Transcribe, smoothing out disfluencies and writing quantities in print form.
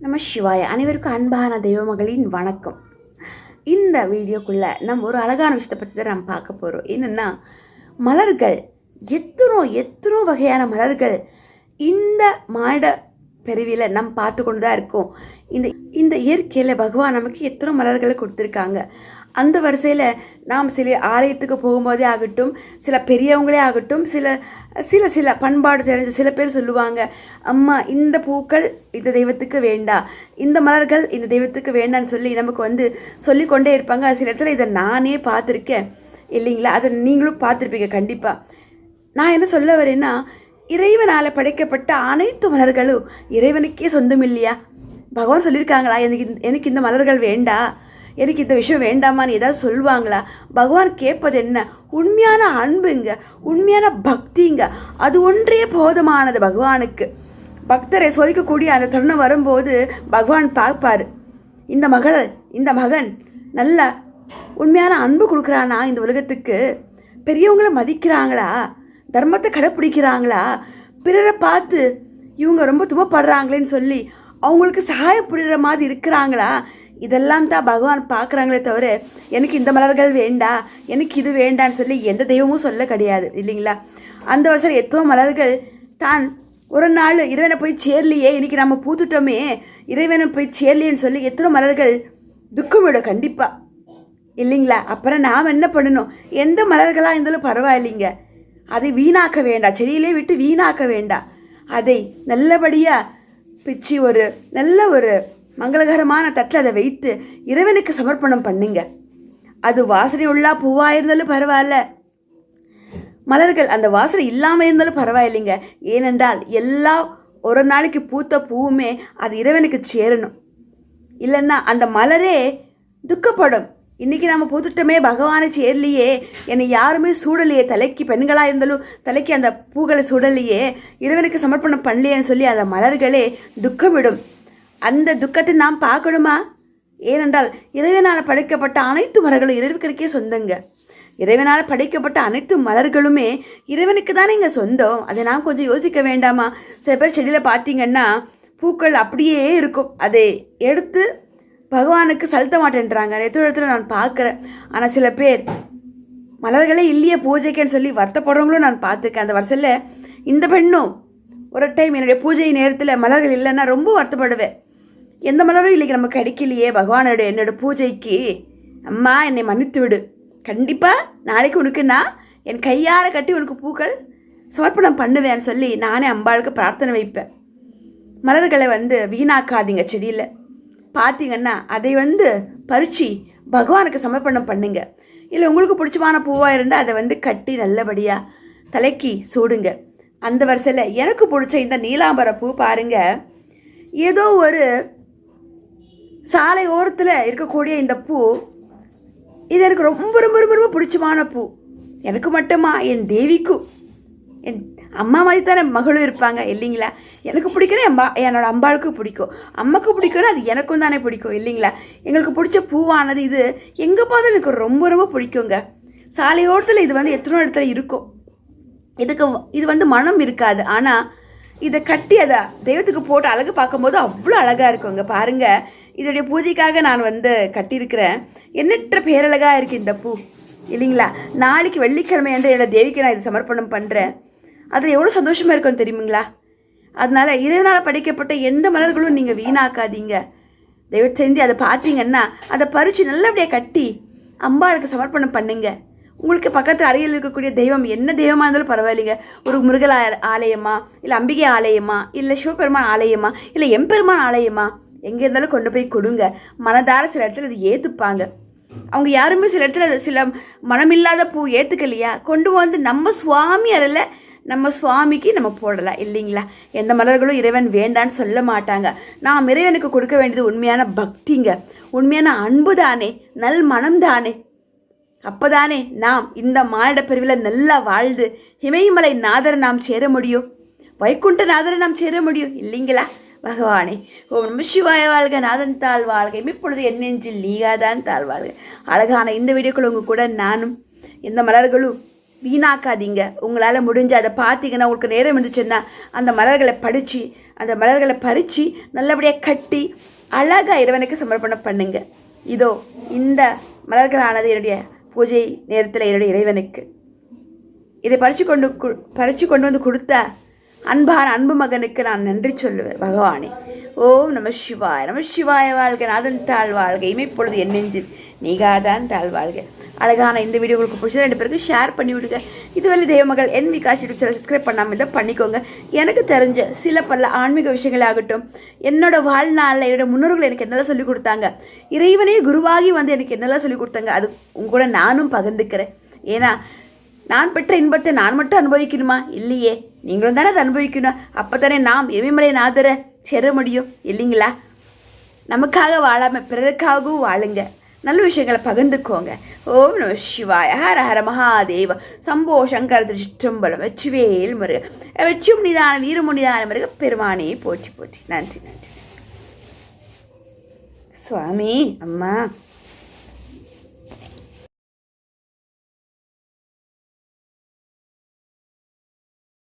நம சிவாய. அனைவருக்கும் அன்பான தெய்வ மகளின் வணக்கம். இந்த வீடியோக்குள்ளே நம்ம ஒரு அழகான விஷயத்தை பற்றி தான் நம்ம பார்க்க போகிறோம். என்னென்னா, மலர்கள் எத்தனோ வகையான மலர்கள் இந்த மாட பிறவியில் நம்ம பார்த்து கொண்டு தான் இருக்கோம். இந்த இயற்கையில் பகவான் நமக்கு எத்தனை மலர்களை கொடுத்துருக்காங்க. அந்த வரிசையில் நாம் சில ஆலயத்துக்கு போகும்போதே ஆகட்டும், சில பெரியவங்களே ஆகட்டும், சில பண்பாடு தெரிஞ்ச சில பேர் சொல்லுவாங்க, அம்மா இந்த பூக்கள் இந்த தெய்வத்துக்கு வேண்டாம், இந்த மலர்கள் இந்த தெய்வத்துக்கு வேண்டான்னு சொல்லி நமக்கு சொல்லிக்கொண்டே இருப்பாங்க. சில இடத்துல இதை நானே பார்த்துருக்கேன் இல்லைங்களா? அதை நீங்களும் பார்த்துருப்பீங்க கண்டிப்பாக. நான் என்ன சொல்ல வரேன்னா, இறைவனால் படைக்கப்பட்ட அனைத்து மலர்களும் இறைவனுக்கே சொந்தம் இல்லையா? பகவான் சொல்லியிருக்காங்களா, எனக்கு இந்த மலர்கள் வேண்டாம், எனக்கு இந்த விஷயம் வேண்டாமான்னு ஏதாவது சொல்லுவாங்களா? பகவான் கேட்பது என்ன? உண்மையான அன்புங்க, உண்மையான பக்திங்க. அது ஒன்றே போதுமானது பகவானுக்கு. பக்தரை சோதிக்கக்கூடிய அந்த தருணம் வரும்போது பகவான் பார்ப்பார், இந்த மகன் நல்ல உண்மையான அன்பு கொடுக்குறானா, இந்த உலகத்துக்கு பெரியவங்களை மதிக்கிறாங்களா, தர்மத்தை கடைப்பிடிக்கிறாங்களா, பிறரை பார்த்து இவங்க ரொம்ப துவப்படுறாங்களேன்னு சொல்லி அவங்களுக்கு சகாயப்படுற மாதிரி இருக்கிறாங்களா? இதெல்லாம் தான் பகவான் பார்க்குறாங்களே தவிர, எனக்கு இந்த மலர்கள் வேண்டாம், எனக்கு இது வேண்டான்னு சொல்லி எந்த தெய்வமும் சொல்ல கிடையாது இல்லைங்களா? அந்த வருஷம் எத்தோ மலர்கள் தான் ஒரு நாள் இறைவனை போய் சேரலையே, இன்றைக்கி நம்ம பூத்துட்டோமே, இறைவனை போய் சேரலையேன்னு சொல்லி எத்தனை மலர்கள் துக்கமிடும் கண்டிப்பாக இல்லைங்களா? அப்புறம் நாம் என்ன பண்ணணும்? எந்த மலர்களாக இருந்தாலும் பரவாயில்லைங்க, அதை வீணாக்க வேண்டாம், செடியிலே விட்டு வீணாக்க வேண்டாம். அதை நல்லபடியாக பிச்சு ஒரு நல்ல ஒரு மங்களகரமான தட்டில் அதை வைத்து இறைவனுக்கு சமர்ப்பணம் பண்ணுங்க. அது வாசனை உள்ளா பூவாக இருந்தாலும் பரவாயில்ல, மலர்கள் அந்த வாசனை இல்லாமல் இருந்தாலும் பரவாயில்லைங்க. ஏனென்றால் எல்லா ஒரு நாளைக்கு பூத்த பூவுமே அது இறைவனுக்கு சேரணும். இல்லைன்னா அந்த மலரே துக்கப்படும். இன்றைக்கி நம்ம பூத்துட்டோமே, பகவானை சேரலையே, என்னை யாருமே சூடலையே, தலைக்கு பெண்களாக இருந்தாலும் தலைக்கு அந்த பூக்களை சூடலையே, இறைவனுக்கு சமர்ப்பணம் பண்ணலையேன்னு சொல்லி அந்த மலர்களே துக்கமிடும். அந்த துக்கத்தை நாம் பார்க்கணுமா? ஏனென்றால் இறைவனால் படைக்கப்பட்ட அனைத்து மலர்களும் இறைவனுக்கே சொந்தங்க. இறைவனால் படைக்கப்பட்ட அனைத்து மலர்களுமே இறைவனுக்கு தானே இங்கே சொந்தம். அதை நாம் கொஞ்சம் யோசிக்க வேண்டாமா? சில பேர் செடியில் பார்த்தீங்கன்னா பூக்கள் அப்படியே இருக்கும், அதை எடுத்து பகவானுக்கு செலுத்த மாட்டேன்றாங்க. எத்தனை இடத்துல நான் பார்க்குறேன். ஆனால் சில பேர் மலர்களே இல்லையே பூஜைக்குன்னு சொல்லி வருத்தப்படுறவங்களும் நான் பார்த்துருக்கேன். அந்த வருஷத்தில் இந்த பெண்ணும் ஒரு டைம் என்னுடைய பூஜை நேரத்தில் மலர்கள் இல்லைன்னா ரொம்ப வருத்தப்படுவேன். எந்த மலரும் இல்லைக்கு நமக்கு கிடைக்கலையே என்னோட பூஜைக்கு, அம்மா என்னை மன்னித்து விடு, கண்டிப்பாக நாளைக்கு உனக்கு நான் என் கையால் கட்டி உனக்கு பூக்கள் சமர்ப்பணம் பண்ணுவேன்னு சொல்லி நானே அம்பாளுக்கு பிரார்த்தனை வைப்பேன். மலர்களை வீணாக்காதீங்க. செடியில் பார்த்தீங்கன்னா அதை பறித்து பகவானுக்கு சமர்ப்பணம் பண்ணுங்க. இல்லை உங்களுக்கு பிடிச்சமான பூவாக இருந்தால் அதை கட்டி நல்லபடியாக தலைக்கு சூடுங்க. அந்த வரிசையில் எனக்கு பிடிச்ச இந்த நீலாம்பர பூ பாருங்க, ஏதோ ஒரு சாலை ஓரத்தில் இருக்கக்கூடிய இந்த பூ, இது எனக்கு ரொம்ப ரொம்ப ரொம்ப ரொம்ப பிடிச்சமான பூ. எனக்கு மட்டுமா, என் தேவிக்கும், என் அம்மா மாதிரி தானே மகளும் இருப்பாங்க இல்லைங்களா? எனக்கு பிடிக்கணும், என்னோட அம்பாளுக்கும் பிடிக்கும், அம்மாவுக்கு பிடிக்கணும், அது எனக்கும் தானே பிடிக்கும் இல்லைங்களா? எங்களுக்கு பிடிச்ச பூவானது இது எங்கே பார்த்தாலும் எனக்கு ரொம்ப ரொம்ப பிடிக்குங்க. சாலையோரத்தில் இது எத்தனை இடத்துல இருக்கும். இது மனம் இருக்காது, ஆனால் இதை கட்டி அதை தெய்வத்துக்கு போட்டு அழகு பார்க்கும்போது அவ்வளோ அழகாக இருக்குங்க. பாருங்கள், இதோடைய பூஜைக்காக நான் கட்டியிருக்கிறேன். எண்ணற்ற பேரழகாக இருக்குது இந்த பூ இல்லைங்களா? நாளைக்கு வெள்ளிக்கிழமை என்னோட தேவிக்கு நான் இதை சமர்ப்பணம் பண்ணுறேன். அதில் எவ்வளோ சந்தோஷமாக இருக்குன்னு தெரியுங்களா? அதனால் இறைவனால் படைக்கப்பட்ட எந்த மலர்களும் நீங்கள் வீணாக்காதீங்க. தெய்வத்தை செஞ்சு அதை பார்த்தீங்கன்னா அதை பறித்து நல்லபடியாக கட்டி அம்பாளுக்கு சமர்ப்பணம் பண்ணுங்க. உங்களுக்கு பக்கத்து அறையில் இருக்கக்கூடிய தெய்வம் என்ன தெய்வமாக இருந்தாலும் பரவாயில்லைங்க. ஒரு முருகல் ஆலயமா, இல்லை அம்பிகை ஆலயமா, இல்லை சிவபெருமான் ஆலயமா, இல்லை எம்பெருமான் ஆலயமா, எங்கே இருந்தாலும் கொண்டு போய் கொடுங்க. மனதார சில இடத்துல இது ஏற்றுப்பாங்க. அவங்க யாருமே சில இடத்துல சில மனமில்லாத பூ ஏற்றுக்கலையா, கொண்டு நம்ம சுவாமி அறையில் நம்ம சுவாமிக்கு நம்ம போடலாம் இல்லைங்களா? எந்த மலர்களும் இறைவன் வேண்டான்னு சொல்ல மாட்டாங்க. நாம் இறைவனுக்கு கொடுக்க வேண்டியது உண்மையான பக்திங்க, உண்மையான அன்பு தானே, நல் மனம் தானே. அப்போதானே நாம் இந்த மானிட பிரிவில் நல்லா வாழ்ந்து இமயமலை நாதரை நாம் சேர முடியும், வைகுண்ட நாதரை நாம் சேர முடியும் இல்லைங்களா? பகவானே, ஓம் நம சிவாய வாழ்க, நாதன் தாழ் வாழ்க, இப்பொழுது என் நெஞ்சில் நீகாதான் தாழ் வாழ்க. அழகான இந்த வீடியோக்குள்ள உங்க கூட நானும் எந்த மலர்களும் வீணாக்காதீங்க. உங்களால் முடிஞ்ச அதை பார்த்தீங்கன்னா உங்களுக்கு நேரம் இருந்துச்சுன்னா அந்த மலர்களை படித்து அந்த மலர்களை பறித்து நல்லபடியாக கட்டி அழகாக இறைவனுக்கு சமர்ப்பணம் பண்ணுங்க. இதோ இந்த மலர்களானது என்னுடைய பூஜை நேரத்தில் என்னுடைய இறைவனுக்கு இதை பறித்து கொண்டு வந்து கொடுத்த அன்பான அன்பு மகனுக்கு நான் நன்றி சொல்லுவேன். பகவானே, ஓம் நம சிவாய வாழ்க, நாதன் தாழ் வாழ்க, இமைப்பொழுது என் நெஞ்சில் நீகாதான் தாழ் வாழ்க. அழகான இந்த வீடியோ உங்களுக்கு பிடிச்சது 2 பேருக்கு ஷேர் பண்ணி விடுங்க. இதுவரை தெய்வமகள் என் விகாஷ் யூடியூப் சேனல் சப்ஸ்கிரைப் பண்ணாமல் இருந்தால் பண்ணிக்கோங்க. எனக்கு தெரிஞ்ச சில பல ஆன்மீக விஷயங்களாகட்டும், என்னோட வாழ்நாளில் என்னோட முன்னோர்கள் எனக்கு என்னெல்லாம் சொல்லிக் கொடுத்தாங்க, இறைவனே குருவாகி வந்து எனக்கு என்னெல்லாம் சொல்லிக் கொடுத்தாங்க, அது உங்க கூட நானும் பகிர்ந்துக்கிறேன். ஏன்னா நான் பெற்ற இன்பத்தை நான் மட்டும் அனுபவிக்கணுமா? இல்லையே, நீங்களும் தானே அதை அனுபவிக்கணும். அப்போ தானே நாம் எரிமலை நாதரை சேர முடியும் இல்லைங்களா? நமக்காக வாழாமல் பிறருக்காகவும் வாழுங்க. நல்ல விஷயங்களை பகிர்ந்துக்கோங்க. ஓம் நம சிவாய. ஹர ஹர மகாதேவ சம்போ சங்கர திருச்சிற்றம்பலம். வெற்றிவேல் முருக. வெற்றும் நிதான வீரமு நிதான முருக பெருமானே போற்றி போற்றி. நன்றி நன்றி சுவாமி. அம்மா.